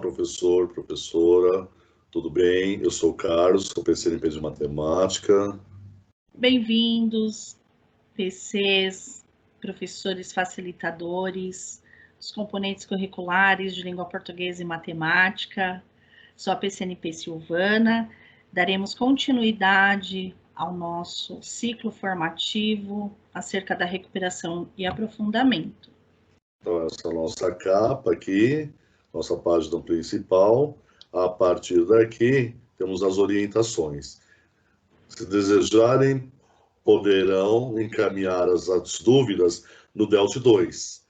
professor, professora, tudo bem? Eu sou o Carlos, sou PCNP de Matemática. Bem-vindos, PCs, professores facilitadores, os componentes curriculares de língua portuguesa e matemática. Sou a PCNP Silvana. Daremos continuidade ao nosso ciclo formativo acerca da recuperação e aprofundamento. Então, essa é a nossa capa aqui, nossa página principal. A partir daqui, temos as orientações. Se desejarem, poderão encaminhar as dúvidas no DELT2,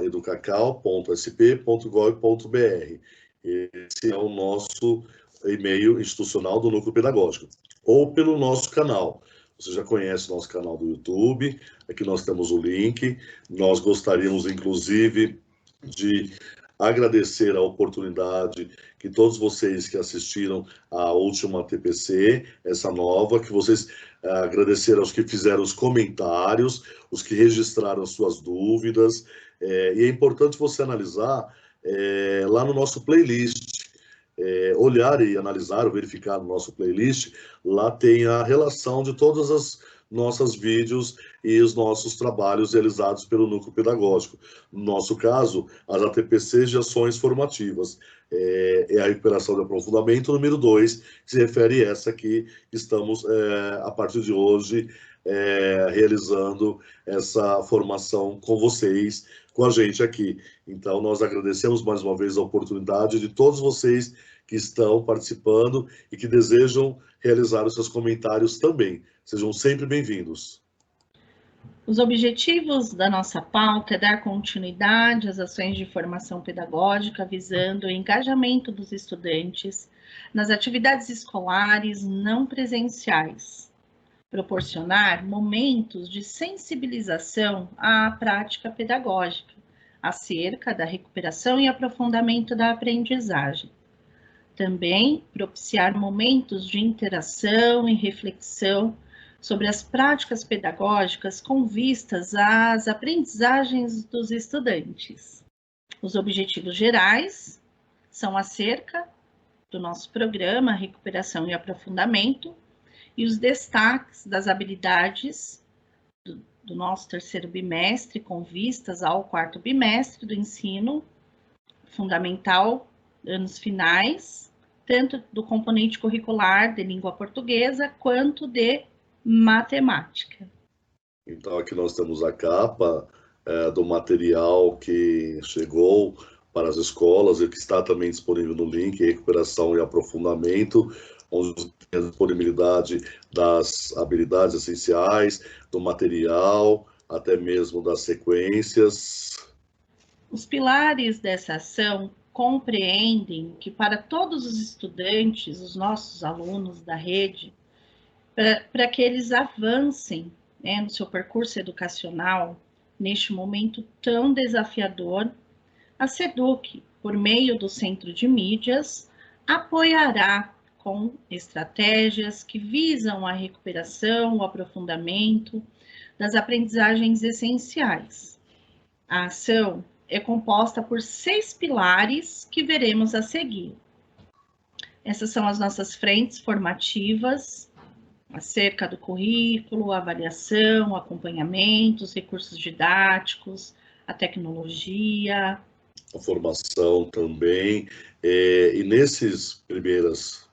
@educacau.sp.gov.br. Esse é o nosso e-mail institucional do Núcleo Pedagógico. Ou pelo nosso canal. Você já conhece o nosso canal do YouTube, aqui nós temos o link. Nós gostaríamos, inclusive, de agradecer a oportunidade que todos vocês que assistiram à última TPC, essa nova, que vocês agradeceram aos que fizeram os comentários, os que registraram suas dúvidas, e é importante você analisar lá no nosso playlist, olhar e analisar ou verificar no nosso playlist, lá tem a relação de todas as nossas vídeos e os nossos trabalhos realizados pelo Núcleo Pedagógico. No nosso caso, as ATPCs de ações formativas. É a recuperação de aprofundamento número 2, que se refere a essa que estamos, a partir de hoje, realizando essa formação com vocês, com a gente aqui. Então, nós agradecemos mais uma vez a oportunidade de todos vocês que estão participando e que desejam realizar os seus comentários também. Sejam sempre bem-vindos. Os objetivos da nossa pauta é dar continuidade às ações de formação pedagógica, visando o engajamento dos estudantes nas atividades escolares não presenciais, proporcionar momentos de sensibilização à prática pedagógica, acerca da recuperação e aprofundamento da aprendizagem. Também propiciar momentos de interação e reflexão sobre as práticas pedagógicas com vistas às aprendizagens dos estudantes. Os objetivos gerais são acerca do nosso programa Recuperação e Aprofundamento e os destaques das habilidades do nosso terceiro bimestre com vistas ao quarto bimestre do ensino fundamental, anos finais, tanto do componente curricular de língua portuguesa quanto de matemática. Então, aqui nós temos a capa do material que chegou para as escolas e que está também disponível no link Recuperação e Aprofundamento, onde tem a disponibilidade das habilidades essenciais, do material, até mesmo das sequências. Os pilares dessa ação compreendem que para todos os estudantes, os nossos alunos da rede, para que eles avancem no seu percurso educacional, neste momento tão desafiador, a SEDUC, por meio do Centro de Mídias, apoiará com estratégias que visam a recuperação, o aprofundamento das aprendizagens essenciais. A ação é composta por 6 pilares que veremos a seguir. Essas são as nossas frentes formativas, acerca do currículo, avaliação, acompanhamento, os recursos didáticos, a tecnologia. A formação também. E nesses primeiras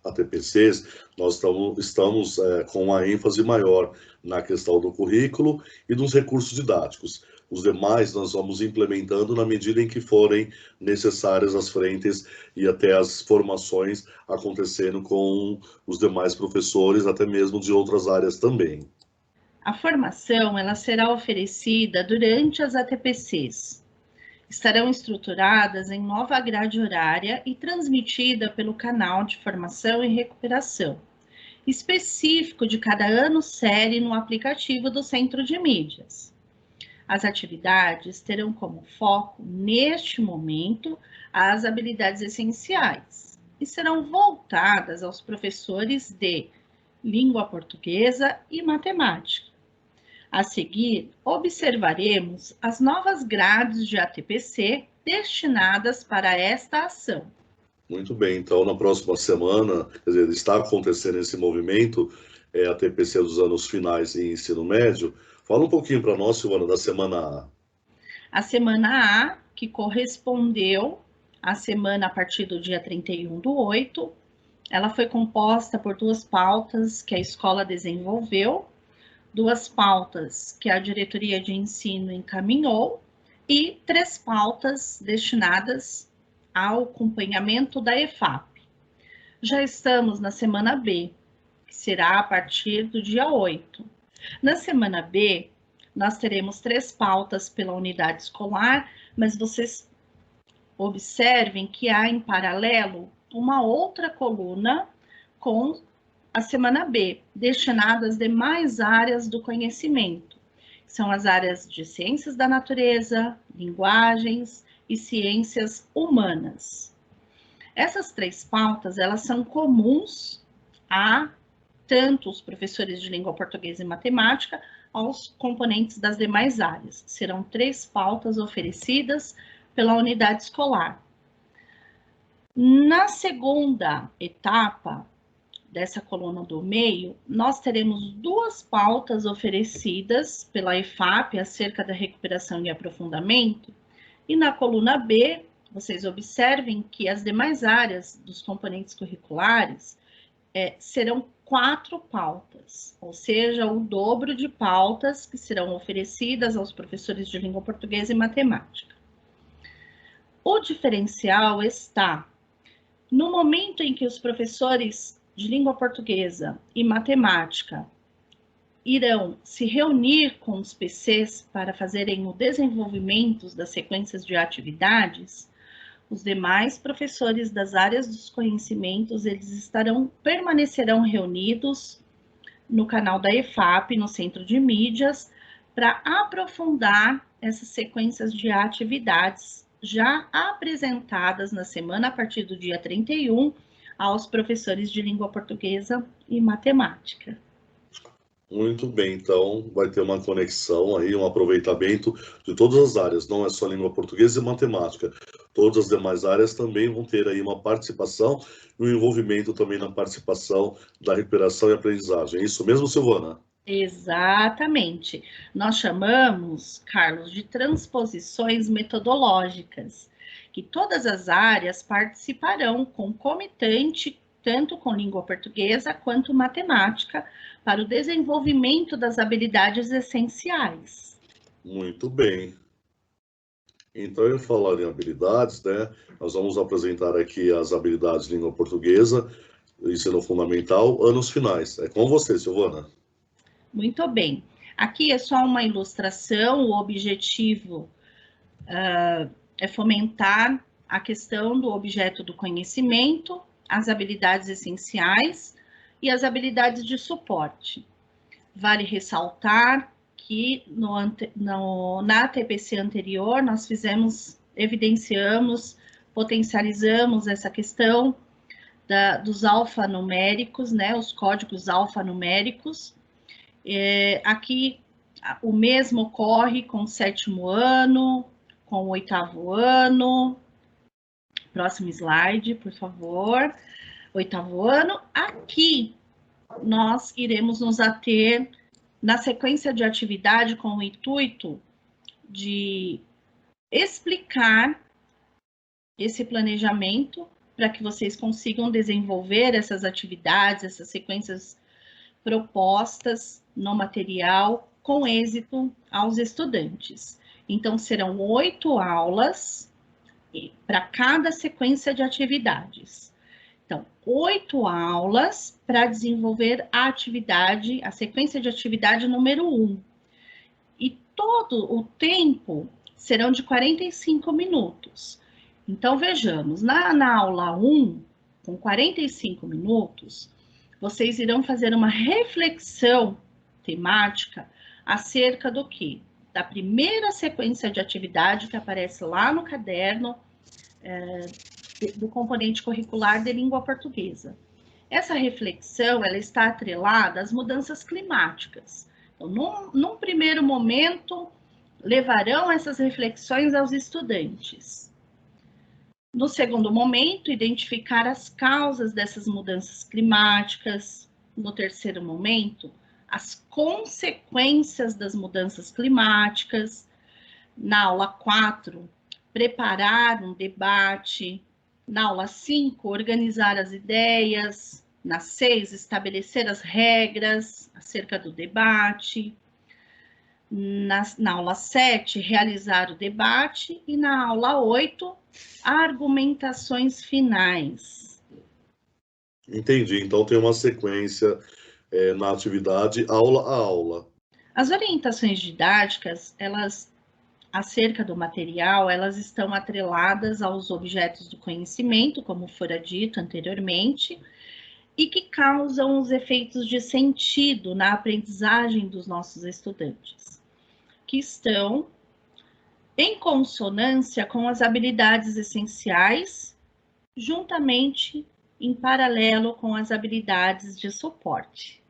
ATPCs, nós estamos com uma ênfase maior na questão do currículo e dos recursos didáticos. Os demais nós vamos implementando na medida em que forem necessárias as frentes e até as formações acontecendo com os demais professores, até mesmo de outras áreas também. A formação ela será oferecida durante as ATPCs. Estarão estruturadas em nova grade horária e transmitida pelo canal de formação e recuperação, específico de cada ano série no aplicativo do Centro de Mídias. As atividades terão como foco, neste momento, as habilidades essenciais e serão voltadas aos professores de língua portuguesa e matemática. A seguir, observaremos as novas grades de ATPC destinadas para esta ação. Muito bem, então na próxima semana, quer dizer, está acontecendo esse movimento, a TPC dos anos finais em ensino médio. Fala um pouquinho para nós, Silvana, da semana A. A semana A, que correspondeu à semana a partir do dia 31/8, ela foi composta por 2 pautas que a escola desenvolveu, 2 pautas que a diretoria de ensino encaminhou e 3 pautas destinadas ao acompanhamento da EFAP. Já estamos na semana B, que será a partir do dia 8. Na semana B, nós teremos 3 pautas pela unidade escolar, mas vocês observem que há em paralelo uma outra coluna com a semana B, destinada às demais áreas do conhecimento. São as áreas de ciências da natureza, linguagens e ciências humanas. Essas 3 pautas, elas são comuns a tanto os professores de língua portuguesa e matemática, aos componentes das demais áreas. Serão 3 pautas oferecidas pela unidade escolar. Na segunda etapa dessa coluna do meio, nós teremos 2 pautas oferecidas pela EFAP acerca da recuperação e aprofundamento, e na coluna B, vocês observem que as demais áreas dos componentes curriculares serão 4 pautas, ou seja, o dobro de pautas que serão oferecidas aos professores de língua portuguesa e matemática. O diferencial está no momento em que os professores de língua portuguesa e matemática irão se reunir com os PCs para fazerem o desenvolvimento das sequências de atividades, os demais professores das áreas dos conhecimentos, eles permanecerão reunidos no canal da EFAP, no Centro de Mídias, para aprofundar essas sequências de atividades já apresentadas na semana a partir do dia 31 aos professores de língua portuguesa e matemática. Muito bem, então vai ter uma conexão aí, um aproveitamento de todas as áreas, não é só língua portuguesa e matemática. Todas as demais áreas também vão ter aí uma participação e um envolvimento também na participação da recuperação e aprendizagem. É isso mesmo, Silvana? Exatamente. Nós chamamos, Carlos, de transposições metodológicas, que todas as áreas participarão concomitante, tanto com língua portuguesa quanto matemática, para o desenvolvimento das habilidades essenciais. Muito bem. Então, eu falar em habilidades, né? Nós vamos apresentar aqui as habilidades de língua portuguesa, ensino fundamental, anos finais. É com você, Silvana. Muito bem. Aqui é só uma ilustração, o objetivo é fomentar a questão do objeto do conhecimento, as habilidades essenciais e as habilidades de suporte. Vale ressaltar que na TPC anterior nós evidenciamos, potencializamos essa questão dos alfanuméricos, né, os códigos alfanuméricos. Aqui o mesmo ocorre com o 7º ano, com o 8º ano. Próximo slide, por favor. 8º ano. Aqui nós iremos nos ater na sequência de atividade com o intuito de explicar esse planejamento para que vocês consigam desenvolver essas atividades, essas sequências propostas no material com êxito aos estudantes. Então, serão 8 aulas para cada sequência de atividades. Então, 8 aulas para desenvolver a atividade, a sequência de atividade número 1. E todo o tempo serão de 45 minutos. Então, vejamos, na aula 1, com 45 minutos, vocês irão fazer uma reflexão temática acerca do quê? Da primeira sequência de atividade que aparece lá no caderno do componente curricular de língua portuguesa. Essa reflexão, ela está atrelada às mudanças climáticas. Então, num primeiro momento, levarão essas reflexões aos estudantes. No segundo momento, identificar as causas dessas mudanças climáticas. No terceiro momento, as consequências das mudanças climáticas. Na aula 4, preparar um debate. Na aula 5, organizar as ideias. Na 6, estabelecer as regras acerca do debate. Na aula 7, realizar o debate. E na aula 8, argumentações finais. Entendi. Então tem uma sequência na atividade aula a aula. As orientações didáticas, elas, acerca do material, elas estão atreladas aos objetos do conhecimento, como fora dito anteriormente, e que causam os efeitos de sentido na aprendizagem dos nossos estudantes, que estão em consonância com as habilidades essenciais, juntamente em paralelo com as habilidades de suporte.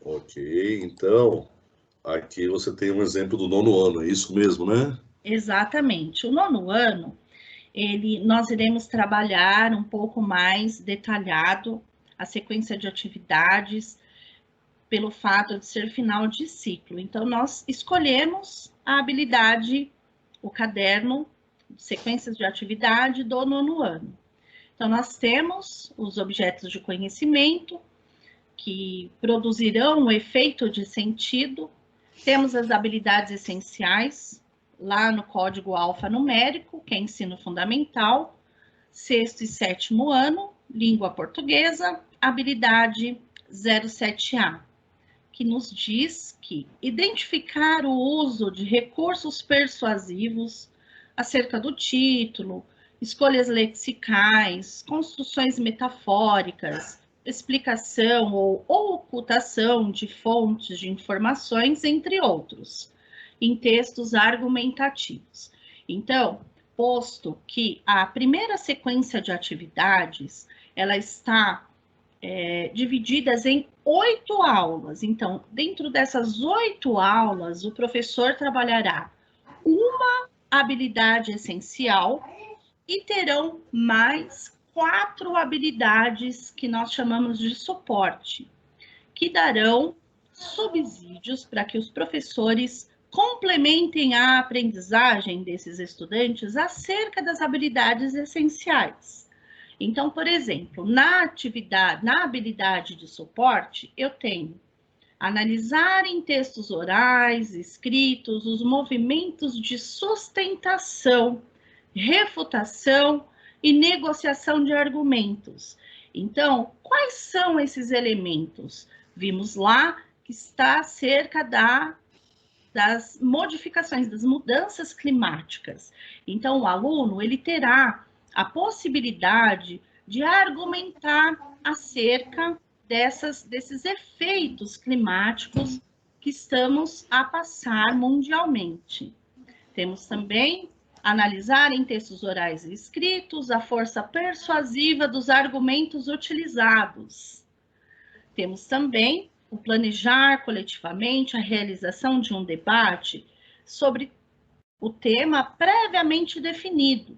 Ok, então, aqui você tem um exemplo do 9º ano, é isso mesmo, né? Exatamente. O 9º ano, nós iremos trabalhar um pouco mais detalhado a sequência de atividades pelo fato de ser final de ciclo. Então, nós escolhemos a habilidade, o caderno, sequências de atividade do 9º ano. Então, nós temos os objetos de conhecimento, que produzirão o efeito de sentido, temos as habilidades essenciais, lá no código alfanumérico, que é ensino fundamental, 6º e 7º ano, língua portuguesa, habilidade 07A, que nos diz que identificar o uso de recursos persuasivos acerca do título, escolhas lexicais, construções metafóricas, explicação ou ocultação de fontes de informações, entre outros, em textos argumentativos. Então, posto que a primeira sequência de atividades, ela está divididas em 8 aulas. Então, dentro dessas 8 aulas, o professor trabalhará uma habilidade essencial e terão mais 4 habilidades que nós chamamos de suporte, que darão subsídios para que os professores complementem a aprendizagem desses estudantes acerca das habilidades essenciais. Então, por exemplo, na habilidade de suporte, eu tenho analisar em textos orais, escritos, os movimentos de sustentação, refutação e negociação de argumentos. Então, quais são esses elementos? Vimos lá que está acerca das modificações, das mudanças climáticas. Então, o aluno, ele terá a possibilidade de argumentar acerca desses efeitos climáticos que estamos a passar mundialmente. Temos também analisar em textos orais e escritos a força persuasiva dos argumentos utilizados. Temos também o planejar coletivamente a realização de um debate sobre o tema previamente definido,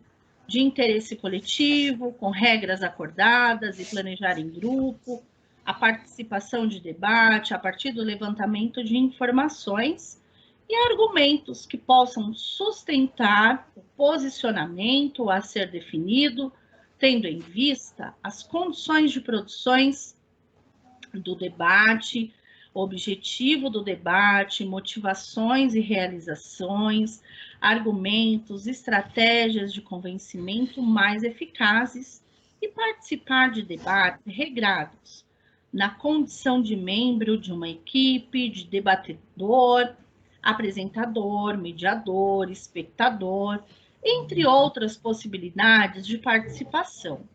de interesse coletivo, com regras acordadas e planejar em grupo, a participação de debate a partir do levantamento de informações e argumentos que possam sustentar o posicionamento a ser definido, tendo em vista as condições de produções do debate, objetivo do debate, motivações e realizações, argumentos, estratégias de convencimento mais eficazes e participar de debates regrados, na condição de membro de uma equipe, de debatedor, apresentador, mediador, espectador, entre outras possibilidades de participação,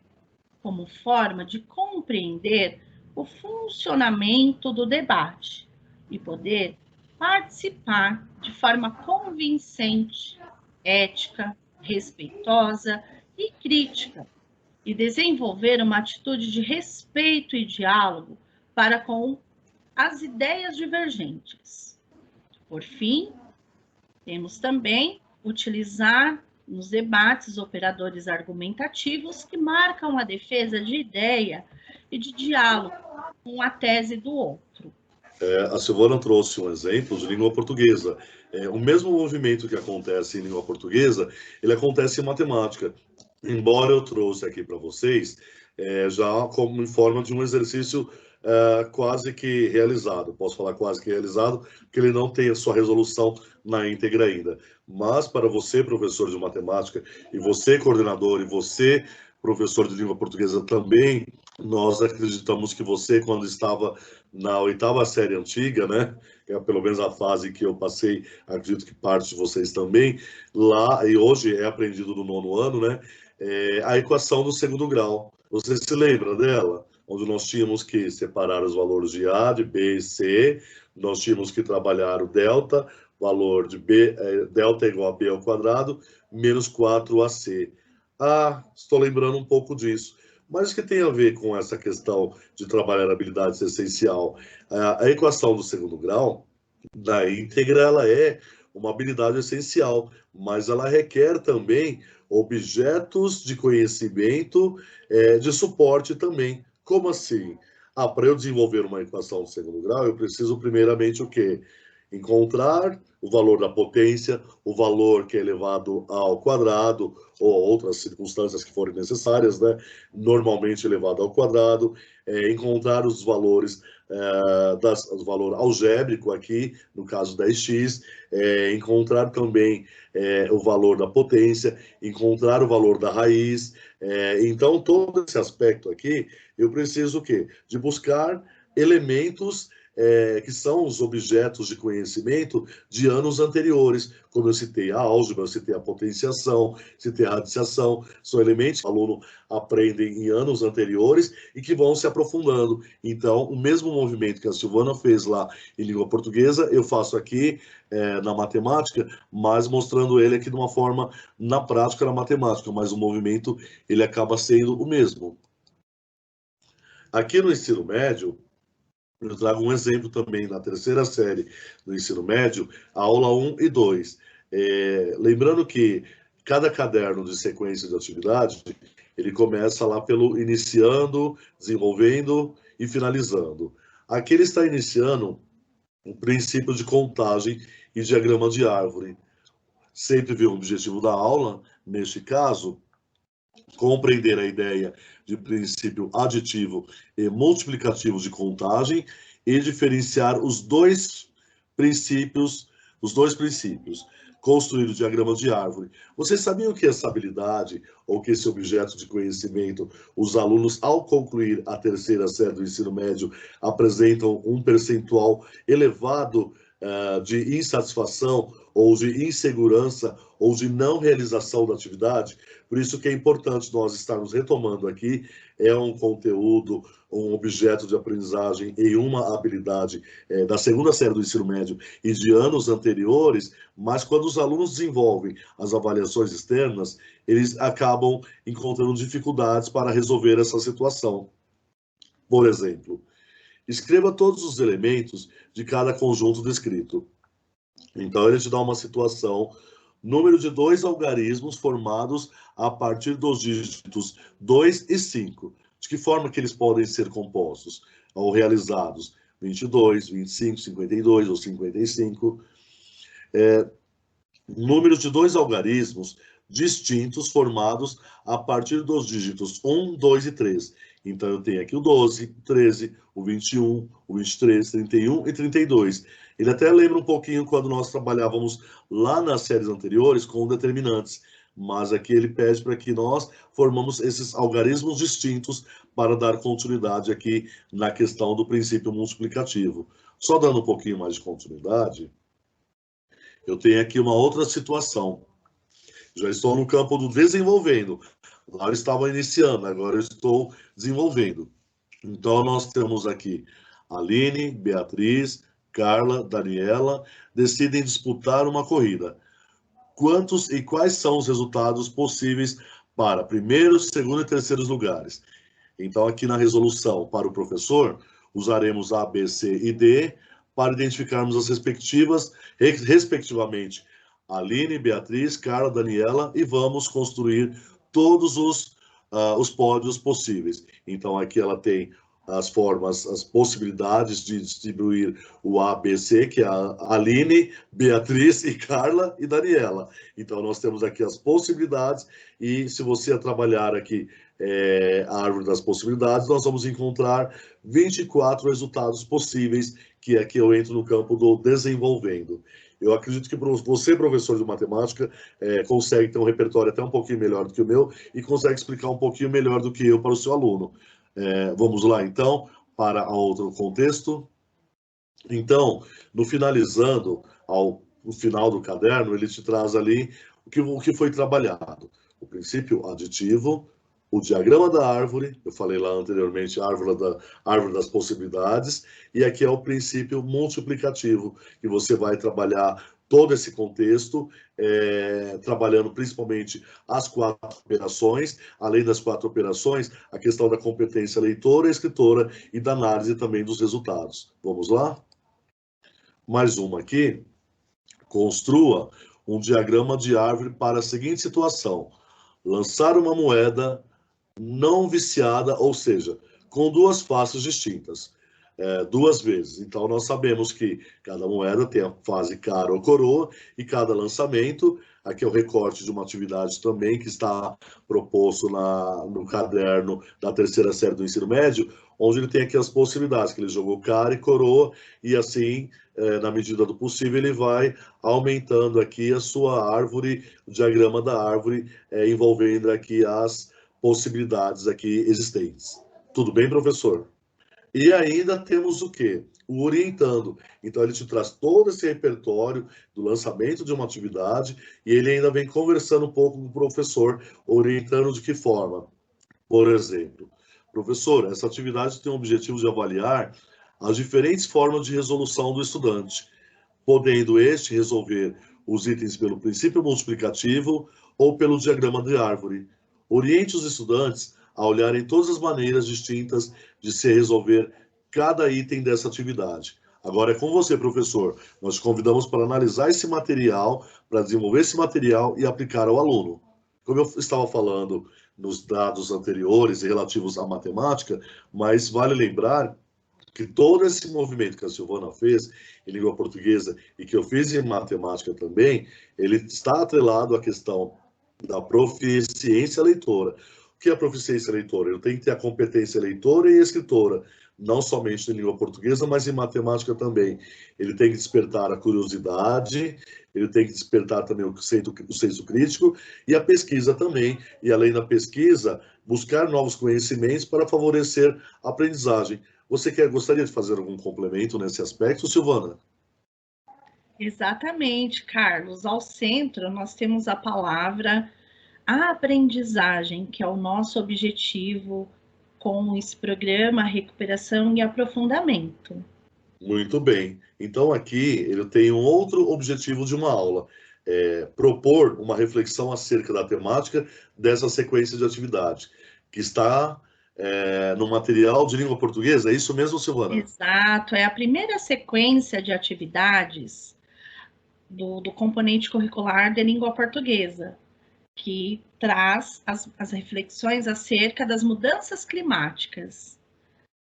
como forma de compreender o funcionamento do debate e poder participar de forma convincente, ética, respeitosa e crítica, e desenvolver uma atitude de respeito e diálogo para com as ideias divergentes. Por fim, temos também utilizar Nos debates, operadores argumentativos que marcam a defesa de ideia e de diálogo com a tese do outro. A Silvana trouxe um exemplo de língua portuguesa. O mesmo movimento que acontece em língua portuguesa, ele acontece em matemática. Embora eu trouxe aqui para vocês, já como em forma de um exercício quase que realizado. Posso falar quase que realizado, porque ele não tem a sua resolução na íntegra ainda. Mas para você, professor de matemática, e você, coordenador, e você, professor de língua portuguesa também, nós acreditamos que você, quando estava na 8ª série antiga, né, que é pelo menos a fase que eu passei, acredito que parte de vocês também, lá, e hoje é aprendido no 9º ano, né, a equação do segundo grau. Você se lembra dela? Onde nós tínhamos que separar os valores de A, de B e C, nós tínhamos que trabalhar o delta, valor de B, delta é igual a B ao quadrado, menos 4AC. Ah, estou lembrando um pouco disso. Mas o que tem a ver com essa questão de trabalhar habilidades essencial? A equação do segundo grau, na íntegra, ela é uma habilidade essencial, mas ela requer também objetos de conhecimento de suporte também. Como assim? Para eu desenvolver uma equação de segundo grau, eu preciso primeiramente o quê? Encontrar o valor da potência, o valor que é elevado ao quadrado, ou outras circunstâncias que forem necessárias, né? Normalmente elevado ao quadrado, encontrar os valores, o valor algébrico aqui, no caso 10x, encontrar também o valor da potência, encontrar o valor da raiz. Então, todo esse aspecto aqui, eu preciso o quê? De buscar elementos que são os objetos de conhecimento de anos anteriores, como eu citei a álgebra, eu citei a potenciação, citei a radiciação, são elementos que o aluno aprende em anos anteriores e que vão se aprofundando. Então, o mesmo movimento que a Silvana fez lá em língua portuguesa, eu faço aqui na matemática, mas mostrando ele aqui de uma forma na prática na matemática, mas o movimento ele acaba sendo o mesmo. Aqui no ensino médio, eu trago um exemplo também na 3ª série do ensino médio, a aula 1 e 2. Lembrando que cada caderno de sequência de atividade, ele começa lá pelo iniciando, desenvolvendo e finalizando. Aqui ele está iniciando o princípio de contagem e diagrama de árvore. Sempre vi o objetivo da aula, neste caso, compreender a ideia de princípio aditivo e multiplicativo de contagem e diferenciar os dois princípios, construir o diagrama de árvore. Vocês sabiam que essa habilidade, ou que esse objeto de conhecimento, os alunos, ao concluir a 3ª série do ensino médio, apresentam um percentual elevado de insatisfação, ou de insegurança, ou de não realização da atividade? Por isso que é importante nós estarmos retomando aqui, é um conteúdo, um objeto de aprendizagem e uma habilidade da 2ª série do ensino médio e de anos anteriores, mas quando os alunos desenvolvem as avaliações externas, eles acabam encontrando dificuldades para resolver essa situação. Por exemplo, escreva todos os elementos de cada conjunto descrito. Então, ele te dá uma situação, número de 2 algarismos formados a partir dos dígitos 2 e 5. De que forma que eles podem ser compostos ou realizados? 22, 25, 52 ou 55. Número de 2 algarismos distintos formados a partir dos dígitos 1, 2 e 3. Então, eu tenho aqui o 12, 13, o 21, o 23, 31 e 32. Ele até lembra um pouquinho quando nós trabalhávamos lá nas séries anteriores com determinantes, mas aqui ele pede para que nós formamos esses algarismos distintos para dar continuidade aqui na questão do princípio multiplicativo. Só dando um pouquinho mais de continuidade, eu tenho aqui uma outra situação. Já estou no campo do desenvolvendo. Lá eu estava iniciando, agora eu estou desenvolvendo. Então, nós temos aqui Aline, Beatriz, Carla, Daniela, decidem disputar uma corrida. Quantos e quais são os resultados possíveis para primeiros, segundo e terceiros lugares? Então, aqui na resolução para o professor, usaremos A, B, C e D para identificarmos as respectivamente Aline, Beatriz, Carla, Daniela, e vamos construir todos os pódios possíveis. Então, aqui ela tem as formas, as possibilidades de distribuir o A, B, C, que é a Aline, Beatriz e Carla e Daniela. Então, nós temos aqui as possibilidades, e se você trabalhar aqui a árvore das possibilidades, nós vamos encontrar 24 resultados possíveis, que aqui eu entro no campo do desenvolvendo. Eu acredito que você, professor de matemática, consegue ter um repertório até um pouquinho melhor do que o meu e consegue explicar um pouquinho melhor do que eu para o seu aluno. Vamos lá, então, para outro contexto. Então, no finalizando, no final do caderno, ele te traz ali o que foi trabalhado. O princípio aditivo, o diagrama da árvore, eu falei lá anteriormente, a árvore das possibilidades, e aqui é o princípio multiplicativo, que você vai trabalhar todo esse contexto, trabalhando principalmente as 4 operações, além das 4 operações, a questão da competência leitora, escritora e da análise também dos resultados. Vamos lá? Mais uma aqui. Construa um diagrama de árvore para a seguinte situação: lançar uma moeda não viciada, ou seja, com 2 faces distintas, 2 vezes. Então, nós sabemos que cada moeda tem a fase cara ou coroa, e cada lançamento, aqui é o recorte de uma atividade também que está proposto no caderno da 3ª série do ensino médio, onde ele tem aqui as possibilidades, que ele jogou cara e coroa, e assim, na medida do possível, ele vai aumentando aqui a sua árvore, o diagrama da árvore, envolvendo aqui as possibilidades aqui existentes. Tudo bem, professor? E ainda temos o quê? O orientando. Então, ele te traz todo esse repertório do lançamento de uma atividade e ele ainda vem conversando um pouco com o professor, orientando de que forma. Por exemplo, professor, essa atividade tem o objetivo de avaliar as diferentes formas de resolução do estudante, podendo este resolver os itens pelo princípio multiplicativo ou pelo diagrama de árvore. Oriente os estudantes a olharem todas as maneiras distintas de se resolver cada item dessa atividade. Agora é com você, professor. Nós te convidamos para analisar esse material, para desenvolver esse material e aplicar ao aluno. Como eu estava falando nos dados anteriores relativos à matemática, mas vale lembrar que todo esse movimento que a Silvana fez em língua portuguesa e que eu fiz em matemática também, ele está atrelado à questão da proficiência leitora. O que é a proficiência leitora? Eu tenho que ter a competência leitora e escritora, não somente em língua portuguesa, mas em matemática também. Ele tem que despertar a curiosidade, ele tem que despertar também o senso crítico e a pesquisa também. E além da pesquisa, buscar novos conhecimentos para favorecer a aprendizagem. Você gostaria de fazer algum complemento nesse aspecto, Silvana? Exatamente, Carlos. Ao centro, nós temos a palavra aprendizagem, que é o nosso objetivo com esse programa Recuperação e Aprofundamento. Muito bem. Então, aqui eu tenho outro objetivo de uma aula: propor uma reflexão acerca da temática dessa sequência de atividade, que está no material de língua portuguesa. É isso mesmo, Silvana? Exato, é a primeira sequência de atividades do componente curricular de língua portuguesa, que traz as reflexões acerca das mudanças climáticas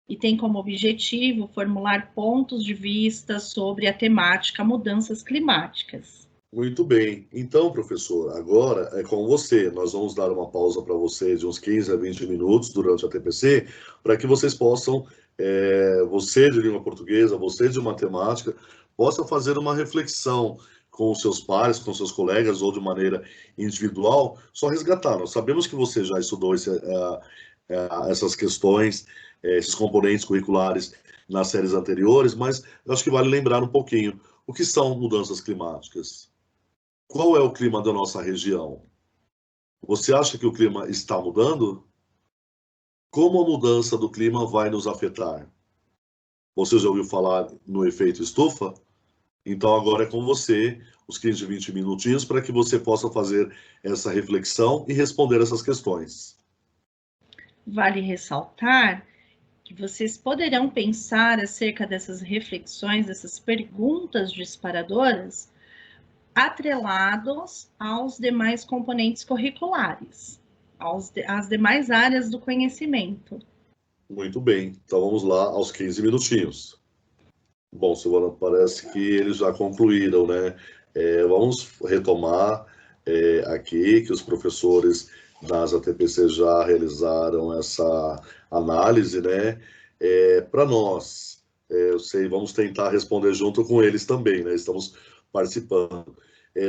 e tem como objetivo formular pontos de vista sobre a temática mudanças climáticas. Muito bem. Então, professor, agora é com você. Nós vamos dar uma pausa para você de uns 15 a 20 minutos durante a TPC, para que vocês possam, você de língua portuguesa, você de matemática, possa fazer uma reflexão com os seus pares, com seus colegas, ou de maneira individual, só resgatar. Nós sabemos que você já estudou essas questões, esses componentes curriculares nas séries anteriores, mas eu acho que vale lembrar um pouquinho o que são mudanças climáticas. Qual é o clima da nossa região? Você acha que o clima está mudando? Como a mudança do clima vai nos afetar? Você já ouviu falar no efeito estufa? Então agora é com você, os 15, 20 minutinhos, para que você possa fazer essa reflexão e responder essas questões. Vale ressaltar que vocês poderão pensar acerca dessas reflexões, dessas perguntas disparadoras, atrelados aos demais componentes curriculares, às demais áreas do conhecimento. Muito bem, então vamos lá aos 15 minutinhos. Bom, Silvana, parece que eles já concluíram, né? Vamos retomar aqui que os professores das ATPC já realizaram essa análise, né? Para nós, eu sei, vamos tentar responder junto com eles também, né? Estamos participando.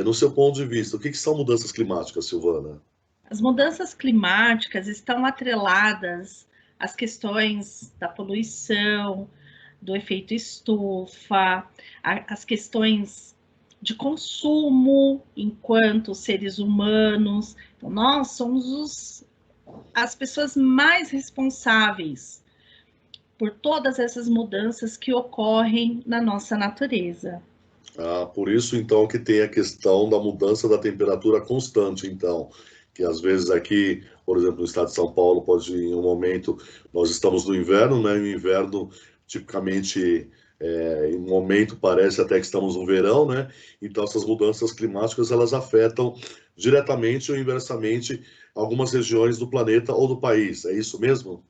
No seu ponto de vista, o que são mudanças climáticas, Silvana? As mudanças climáticas estão atreladas às questões da poluição, do efeito estufa, as questões de consumo enquanto seres humanos. Então, nós somos as pessoas mais responsáveis por todas essas mudanças que ocorrem na nossa natureza. Por isso, então, que tem a questão da mudança da temperatura constante, então, que às vezes aqui, por exemplo, no estado de São Paulo, pode, em um momento, nós estamos no inverno, né? E o inverno, tipicamente, em um momento, parece até que estamos no verão, né? Então, essas mudanças climáticas, elas afetam diretamente ou inversamente algumas regiões do planeta ou do país, é isso mesmo?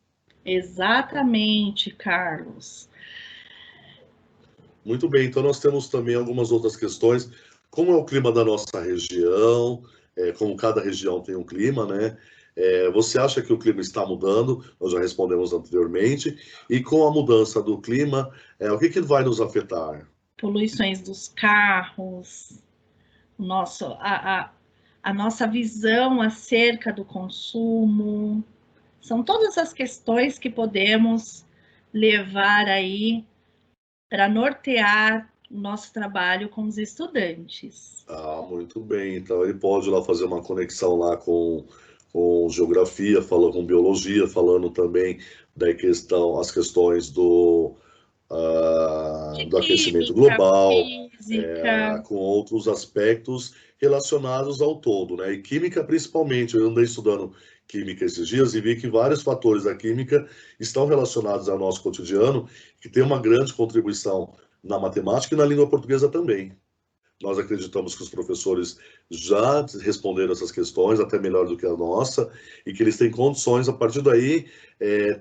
Exatamente, Carlos. Muito bem, então nós temos também algumas outras questões, como é o clima da nossa região, como cada região tem um clima, né? Você acha que o clima está mudando? Nós já respondemos anteriormente. E com a mudança do clima, o que vai nos afetar? Poluições dos carros, a nossa visão acerca do consumo, são todas as questões que podemos levar aí para nortear o nosso trabalho com os estudantes. Muito bem. Então ele pode lá fazer uma conexão lá com geografia, falando com biologia, falando também as questões De do aquecimento química, global, física. com outros aspectos relacionados ao todo, né? E química principalmente. Eu andei estudando química esses dias e vi que vários fatores da química estão relacionados ao nosso cotidiano, que tem uma grande contribuição na matemática e na língua portuguesa também. Nós acreditamos que os professores já responderam essas questões, até melhor do que a nossa, e que eles têm condições, a partir daí,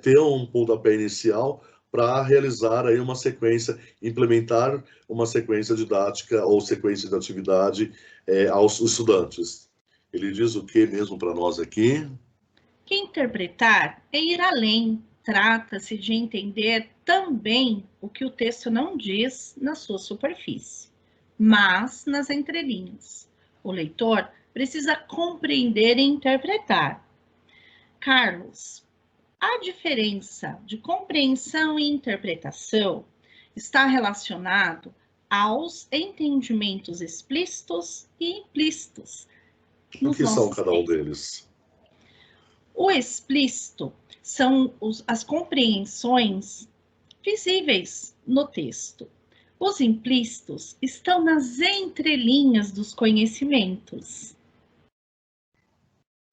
ter um pontapé inicial para realizar aí uma sequência, implementar uma sequência didática ou sequência de atividade aos estudantes. Ele diz o que mesmo para nós aqui? Que interpretar é ir além. Trata-se de entender também o que o texto não diz na sua superfície, mas nas entrelinhas. O leitor precisa compreender e interpretar. Carlos, a diferença de compreensão e interpretação está relacionado aos entendimentos explícitos e implícitos O nos que são nossos cada um textos. deles? O explícito são as compreensões visíveis no texto. Os implícitos estão nas entrelinhas dos conhecimentos.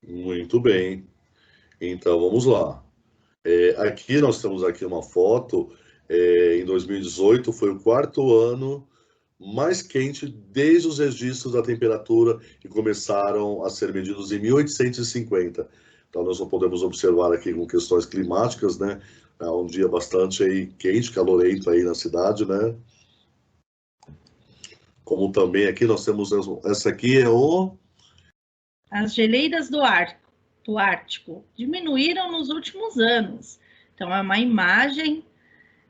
Muito bem. Então, vamos lá. Aqui nós temos aqui uma foto. Em 2018 foi o quarto ano mais quente desde os registros da temperatura que começaram a ser medidos em 1850. Então nós não podemos observar aqui com questões climáticas, né? É um dia bastante aí quente, calorento aí na cidade, né? Como também aqui nós temos essa aqui é o As geleiras do Ártico diminuíram nos últimos anos. Então, é uma imagem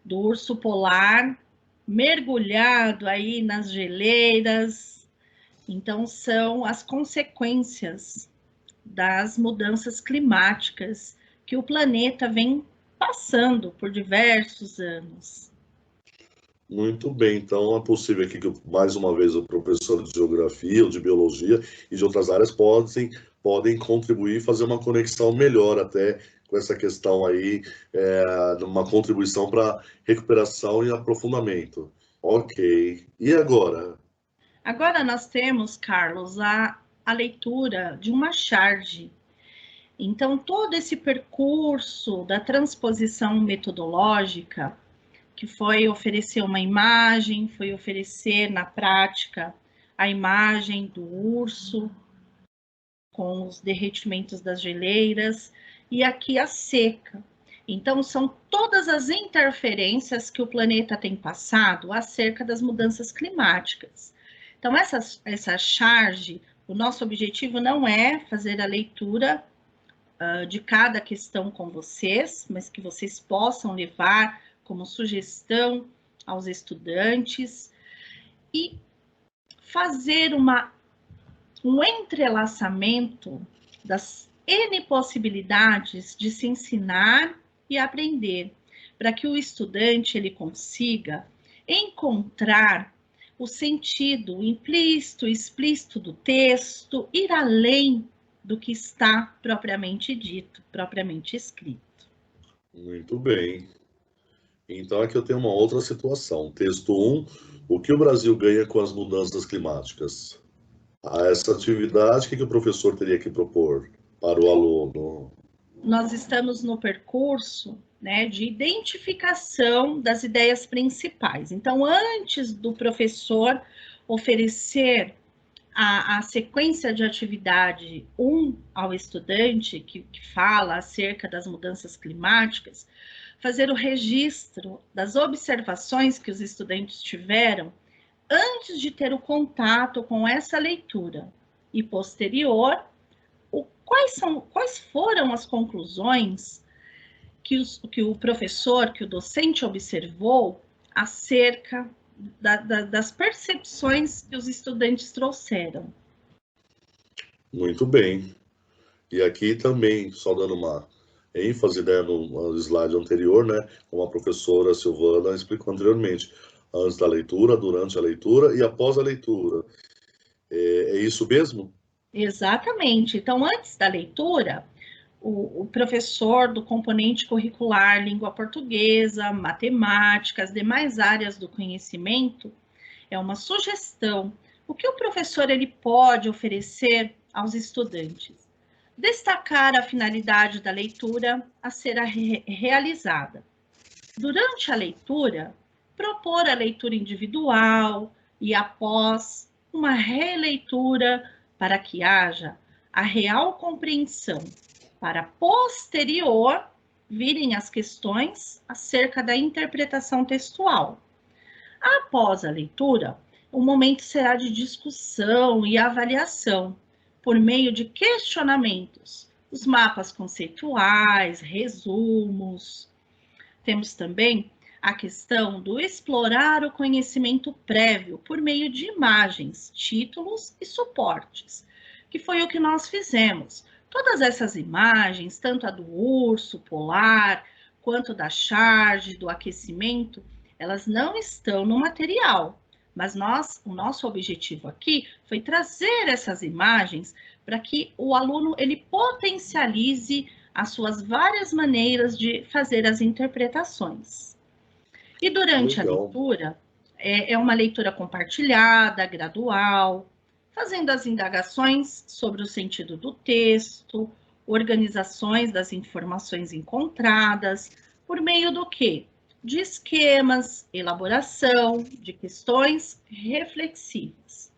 do urso polar mergulhado aí nas geleiras. Então, são as consequências das mudanças climáticas que o planeta vem passando por diversos anos. Muito bem, então é possível aqui que mais uma vez o professor de geografia ou de biologia e de outras áreas podem contribuir e fazer uma conexão melhor até com essa questão aí, uma contribuição para recuperação e aprofundamento. Ok. E agora? Agora nós temos, Carlos, a leitura de uma charge. Então, todo esse percurso da transposição metodológica, que foi oferecer uma imagem, foi oferecer na prática a imagem do urso com os derretimentos das geleiras, e aqui a seca. Então, são todas as interferências que o planeta tem passado acerca das mudanças climáticas. Então, essa charge, o nosso objetivo não é fazer a leitura de cada questão com vocês, mas que vocês possam levar como sugestão aos estudantes e fazer um entrelaçamento das N possibilidades de se ensinar e aprender, para que o estudante ele consiga encontrar o sentido implícito, explícito do texto, ir além do que está propriamente dito, propriamente escrito. Muito bem. Então, aqui eu tenho uma outra situação. Texto 1, o que o Brasil ganha com as mudanças climáticas? A essa atividade, o que o professor teria que propor para o aluno? Nós estamos no percurso, né, de identificação das ideias principais. Então, antes do professor oferecer a sequência de atividade 1 ao estudante, que fala acerca das mudanças climáticas, fazer o registro das observações que os estudantes tiveram antes de ter o contato com essa leitura e posterior, quais foram as conclusões que o professor, que o docente observou acerca das percepções que os estudantes trouxeram. Muito bem. E aqui também, só dando uma ênfase, né, no slide anterior, né, como a professora Silvana explicou anteriormente, antes da leitura, durante a leitura e após a leitura. É isso mesmo? Exatamente. Então, antes da leitura, o professor do componente curricular, língua portuguesa, matemática, as demais áreas do conhecimento, é uma sugestão. O que o professor ele pode oferecer aos estudantes? Destacar a finalidade da leitura a ser realizada. Durante a leitura, propor a leitura individual e, após, uma releitura para que haja a real compreensão, para posterior virem as questões acerca da interpretação textual. Após a leitura, o momento será de discussão e avaliação, por meio de questionamentos, os mapas conceituais, resumos. Temos também a questão do explorar o conhecimento prévio por meio de imagens, títulos e suportes, que foi o que nós fizemos. Todas essas imagens, tanto a do urso polar, quanto da charge, do aquecimento, elas não estão no material, mas o nosso objetivo aqui foi trazer essas imagens para que o aluno ele potencialize as suas várias maneiras de fazer as interpretações. E durante a leitura, é uma leitura compartilhada, gradual, fazendo as indagações sobre o sentido do texto, organizações das informações encontradas, por meio do quê? De esquemas, elaboração de questões reflexivas.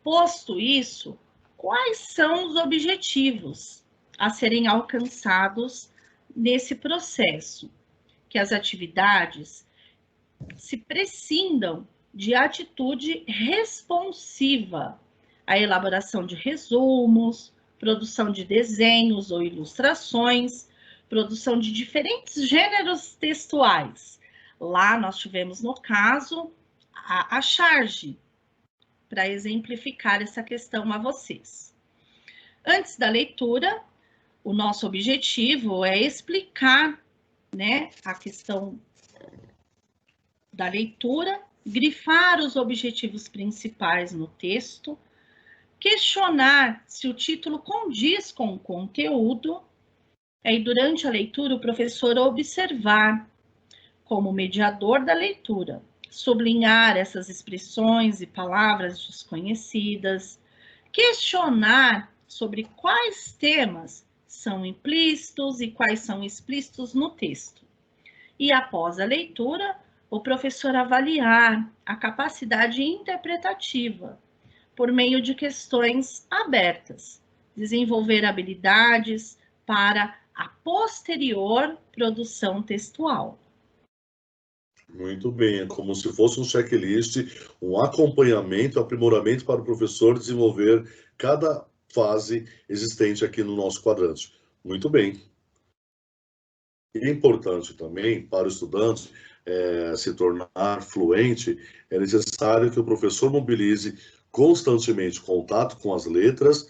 Posto isso, quais são os objetivos a serem alcançados nesse processo? Que as atividades se prescindam de atitude responsiva, a elaboração de resumos, produção de desenhos ou ilustrações, produção de diferentes gêneros textuais. Lá nós tivemos, no caso, a charge, para exemplificar essa questão a vocês. Antes da leitura, o nosso objetivo é explicar, né, a questão da leitura, grifar os objetivos principais no texto, questionar se o título condiz com o conteúdo, e durante a leitura o professor observar como mediador da leitura, sublinhar essas expressões e palavras desconhecidas, questionar sobre quais temas são implícitos e quais são explícitos no texto. E após a leitura, o professor avaliar a capacidade interpretativa, por meio de questões abertas, desenvolver habilidades para a posterior produção textual. Muito bem, é como se fosse um checklist, um acompanhamento, aprimoramento para o professor desenvolver cada fase existente aqui no nosso quadrante. Muito bem. E é importante também para o estudante se tornar fluente, é necessário que o professor mobilize constantemente contato com as letras,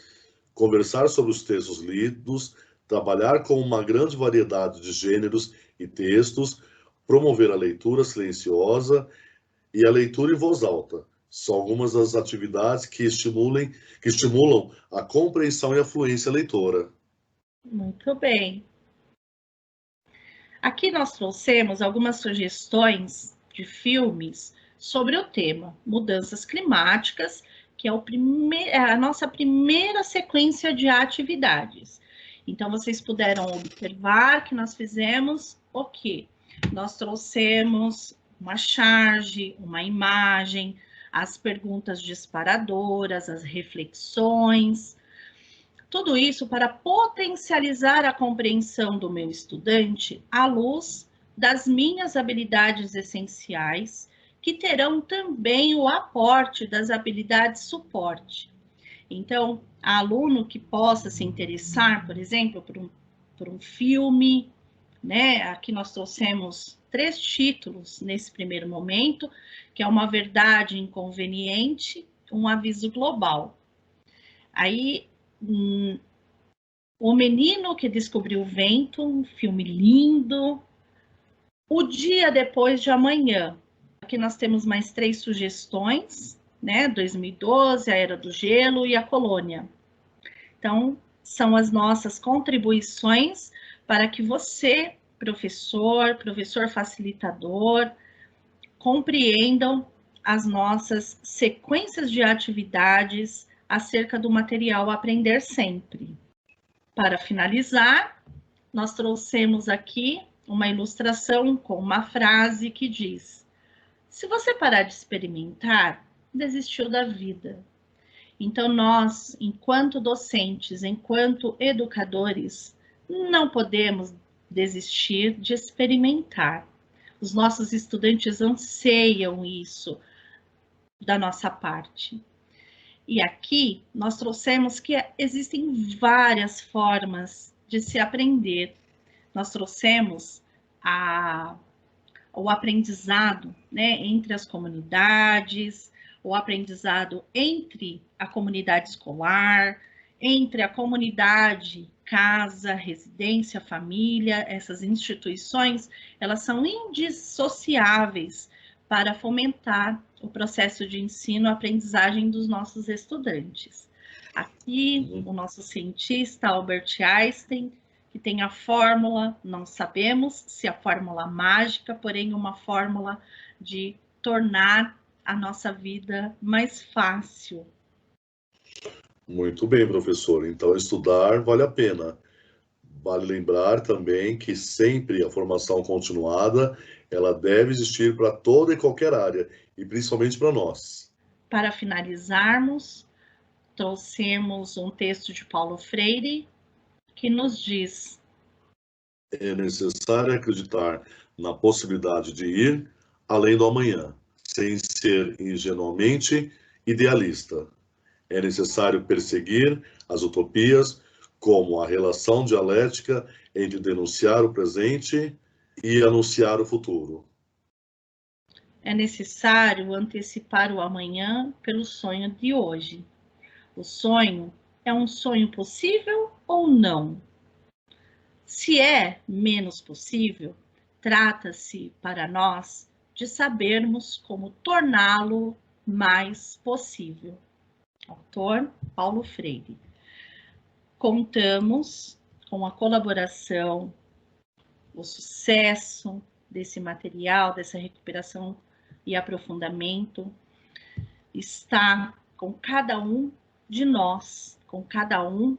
conversar sobre os textos lidos, trabalhar com uma grande variedade de gêneros e textos, promover a leitura silenciosa e a leitura em voz alta. São algumas das atividades que estimulam a compreensão e a fluência leitora. Muito bem. Aqui nós trouxemos algumas sugestões de filmes sobre o tema mudanças climáticas, que é a nossa primeira sequência de atividades. Então, vocês puderam observar que nós fizemos o quê? Nós trouxemos uma charge, uma imagem, as perguntas disparadoras, as reflexões, tudo isso para potencializar a compreensão do meu estudante à luz das minhas habilidades essenciais, que terão também o aporte das habilidades suporte. Então, aluno que possa se interessar, por exemplo, por um filme, né? Aqui nós trouxemos 3 títulos nesse primeiro momento, que é Uma Verdade Inconveniente, Um Aviso Global. Aí, O Menino que Descobriu o Vento, um filme lindo. O Dia Depois de Amanhã. Aqui nós temos mais 3 sugestões, né? 2012, A Era do Gelo e A Colônia. Então, são as nossas contribuições para que você, professor facilitador, compreendam as nossas sequências de atividades acerca do material Aprender Sempre. Para finalizar, nós trouxemos aqui uma ilustração com uma frase que diz: se você parar de experimentar, desistiu da vida. Então, nós, enquanto docentes, enquanto educadores, não podemos desistir de experimentar. Os nossos estudantes anseiam isso da nossa parte. E aqui nós trouxemos que existem várias formas de se aprender. Nós trouxemos o aprendizado, né, entre as comunidades, o aprendizado entre a comunidade escolar, entre a comunidade, casa, residência, família. Essas instituições, elas são indissociáveis para fomentar o processo de ensino-aprendizagem dos nossos estudantes. Aqui, o nosso cientista, Albert Einstein, que tem a fórmula, não sabemos se a fórmula mágica, porém uma fórmula de tornar a nossa vida mais fácil. Muito bem, professor. Então, estudar vale a pena. Vale lembrar também que sempre a formação continuada, ela deve existir para toda e qualquer área, e principalmente para nós. Para finalizarmos, trouxemos um texto de Paulo Freire, que nos diz: é necessário acreditar na possibilidade de ir além do amanhã, sem ser ingenuamente idealista. É necessário perseguir as utopias, como a relação dialética entre denunciar o presente e anunciar o futuro. é necessário antecipar o amanhã pelo sonho de hoje. O sonho é um sonho possível ou não? Se é menos possível, trata-se para nós de sabermos como torná-lo mais possível. Autor Paulo Freire. Contamos com a colaboração, o sucesso desse material, dessa recuperação e aprofundamento, está com cada um de nós, com cada um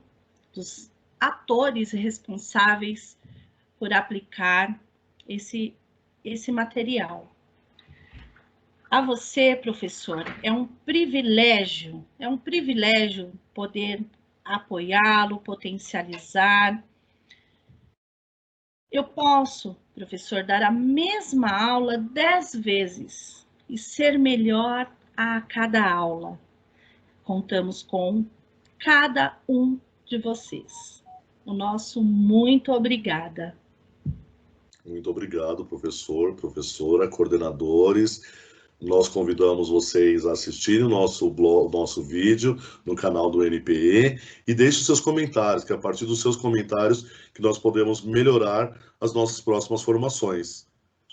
dos atores responsáveis por aplicar esse material. A você, professor, é um privilégio poder apoiá-lo, potencializar. Eu posso, professor, dar a mesma aula 10 vezes e ser melhor a cada aula. Contamos com cada um de vocês. O nosso muito obrigada. Muito obrigado, professor, professora, coordenadores. Nós convidamos vocês a assistirem o nosso blog, nosso vídeo no canal do NPE e deixe seus comentários, que é a partir dos seus comentários que nós podemos melhorar as nossas próximas formações,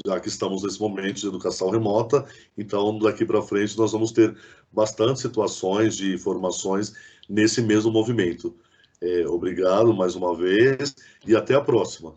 já que estamos nesse momento de educação remota, então daqui para frente nós vamos ter bastante situações de formações nesse mesmo movimento. Obrigado mais uma vez e até a próxima.